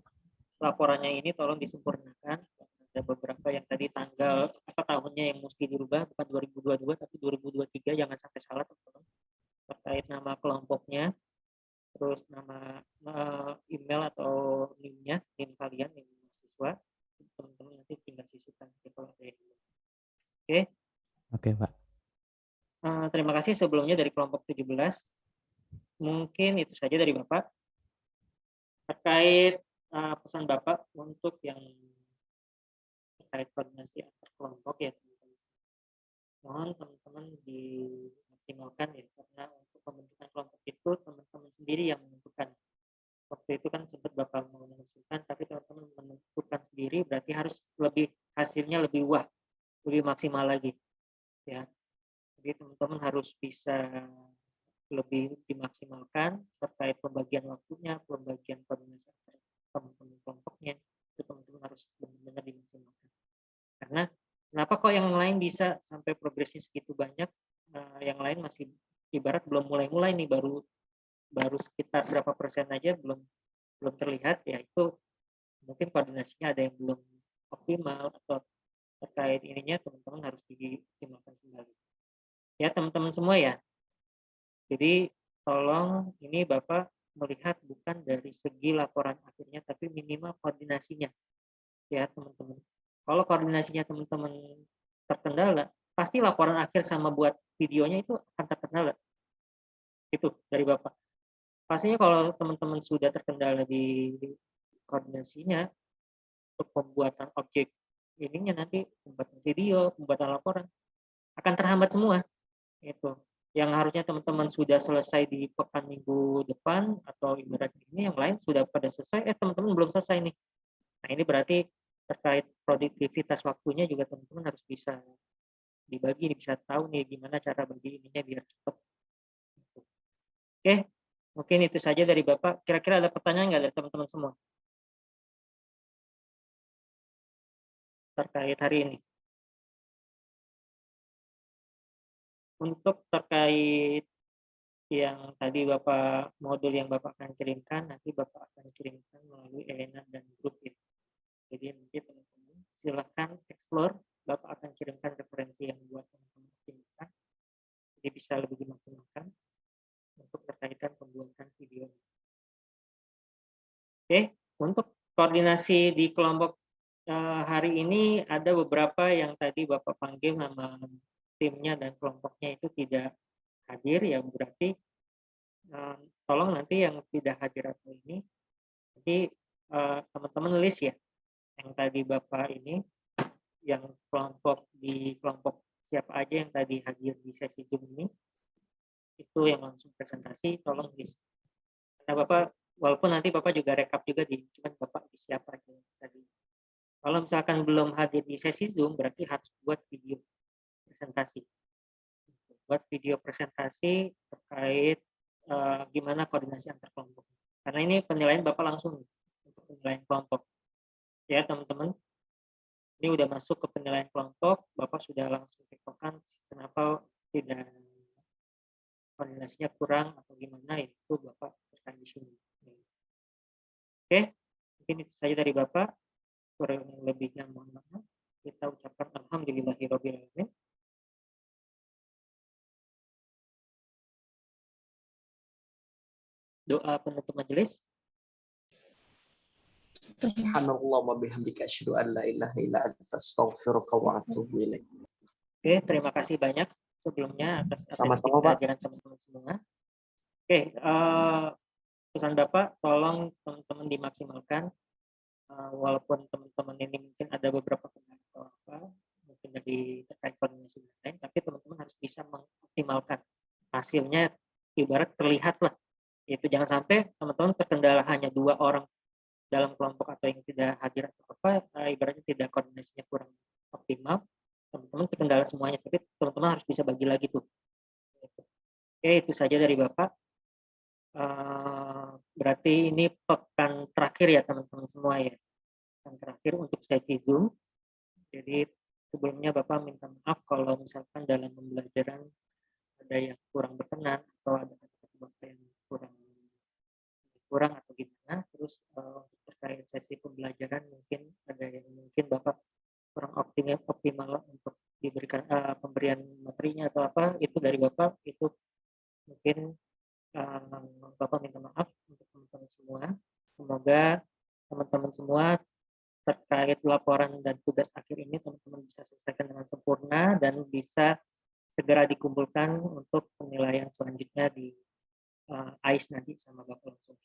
Laporannya ini tolong disempurnakan. Ada beberapa yang tadi tanggal tahunnya yang mesti dirubah, bukan 2022 tapi 2023, jangan sampai salah teman-teman. Terkait nama kelompoknya, terus nama email atau NIM-nya, NIM kalian, NIM mahasiswa, teman-teman nanti tinggal sisihkan kalau ada yang belum. Oke. Oke Pak. Terima kasih sebelumnya dari kelompok 17. Mungkin itu saja dari Bapak. Terkait pesan Bapak untuk yang terkait koordinasi antar kelompok ya teman-teman. Mohon teman-teman dimaksimalkan ya, karena untuk pembentukan kelompok itu teman-teman sendiri yang menentukan. Waktu itu kan sempat Bapak mau mengusulkan, tapi teman-teman menentukan sendiri, berarti harus hasilnya lebih maksimal lagi ya. Jadi teman-teman harus bisa lebih dimaksimalkan terkait pembagian waktunya, pembagian koordinasi antar teman-teman kelompoknya, itu teman-teman harus benar-benar dimaksimalkan. Karena kenapa kok yang lain bisa sampai progresnya segitu banyak, yang lain masih ibarat belum mulai-mulai nih, baru sekitar berapa persen aja belum terlihat ya, itu mungkin koordinasinya ada yang belum optimal atau terkait ininya teman-teman harus dioptimalkan kembali. Ya teman-teman semua ya. Jadi tolong ini Bapak melihat bukan dari segi laporan akhirnya, tapi minimal koordinasinya ya teman-teman. Kalau koordinasinya teman-teman terkendala, pasti laporan akhir sama buat videonya itu akan terkendala. Itu dari Bapak. Pastinya kalau teman-teman sudah terkendala di koordinasinya untuk pembuatan objek ininya, nanti pembuatan video, pembuatan laporan akan terhambat semua. Itu yang harusnya teman-teman sudah selesai di pekan minggu depan atau ibarat ini, yang lain sudah pada selesai, teman-teman belum selesai nih. Nah ini berarti terkait produktivitas waktunya juga teman-teman harus bisa dibagi, bisa tahu nih gimana cara bagi ininya biar cepat. Oke, mungkin itu saja dari Bapak. Kira-kira ada pertanyaan nggak dari teman-teman semua terkait hari ini? Untuk terkait yang tadi Bapak, modul yang Bapak akan kirimkan, nanti Bapak akan kirimkan melalui Elena dan grup itu. Jadi nanti teman-teman silakan explore, Bapak akan kirimkan referensi yang buat teman-teman optimalkan, jadi bisa lebih dimaksimalkan untuk berkaitan koordinasi di kelompok hari ini ada beberapa yang tadi Bapak panggil nama timnya dan kelompoknya itu tidak hadir, ya berarti tolong nanti yang tidak hadir atau ini, nanti teman-teman list ya, yang tadi Bapak ini, yang di kelompok siapa aja yang tadi hadir di sesi Zoom ini, itu yang langsung presentasi, tolong list. Karena Bapak, walaupun nanti Bapak juga rekap juga cuman Bapak di siapa aja yang tadi. Kalau misalkan belum hadir di sesi Zoom, berarti harus buat video presentasi. Buat video presentasi terkait gimana koordinasi antar kelompok. Karena ini penilaian Bapak langsung untuk penilaian kelompok. Ya teman-teman, ini udah masuk ke penilaian kelompok, Bapak sudah langsung tektokan kenapa tidak koordinasinya kurang atau gimana, itu Bapak terkait di sini. Oke, mungkin itu saja dari Bapak. Kurang lebihnya mohon maaf. Kita ucapkan alhamdulillahirabbil alamin. Doa penutup majelis. Subhanallah wa bihamdika asyhadu an la ilaha illa anta astaghfiruka wa atubu ilaik. Oke, terima kasih banyak sebelumnya atas Sama-sama, Pak. kehadiran teman-teman semua. Oke, pesan Bapak, tolong teman-teman dimaksimalkan. Walaupun teman-teman ini mungkin ada beberapa kendala atau apa, mungkin dari terkait koordinasi lain, tapi teman-teman harus bisa mengoptimalkan hasilnya, ibarat terlihat lah. Itu jangan sampai teman-teman terkendala hanya 2 orang dalam kelompok atau yang tidak hadir atau apa, ibaratnya tidak koordinasinya kurang optimal, teman-teman terkendala semuanya, tapi teman-teman harus bisa bagi lagi tuh. Oke, itu saja dari Bapak. Berarti ini pekan terakhir ya teman-teman semua ya, pekan terakhir untuk sesi Zoom. Jadi sebelumnya Bapak minta maaf kalau misalkan dalam pembelajaran ada yang kurang berkenan atau ada kata-kata Bapak yang kurang atau gimana. Terus terkait sesi pembelajaran mungkin ada yang mungkin Bapak kurang optimal untuk diberikan pemberian materinya atau apa, itu dari Bapak, itu mungkin Bapak minta maaf untuk teman-teman semua. Semoga teman-teman semua terkait laporan dan tugas akhir ini teman-teman bisa selesaikan dengan sempurna dan bisa segera dikumpulkan untuk penilaian selanjutnya di AIS nanti sama Bapak langsung.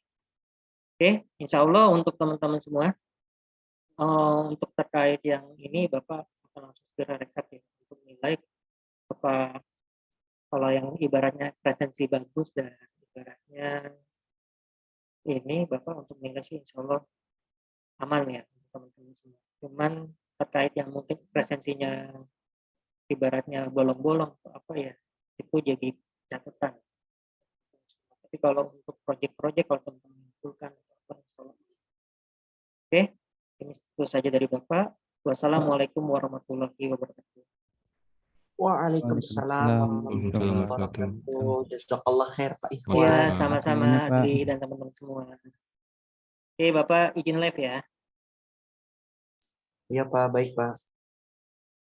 Oke, insya Allah untuk teman-teman semua, untuk terkait yang ini Bapak akan langsung segera rekap ya untuk nilai apa, kalau yang ibaratnya presensi bagus dan ibaratnya ini Bapak untuk nilai sih insya Allah aman ya teman-teman semua. Cuman terkait yang mungkin presensinya ibaratnya bolong-bolong atau apa ya, itu jadi catatan. Tapi kalau untuk proyek-proyek kalau teman-teman mengumpulkan apa, insya Allah. Oke, ini itu saja dari Bapak. Wassalamualaikum warahmatullahi wabarakatuh. Waalaikumsalam warahmatullahi wabarakatuh. Jazakallah khair Pak Ikhwan. Ya, sama-sama Adli dan teman-teman semua. Oke, Bapak izin live ya. Iya Pak, baik Pak.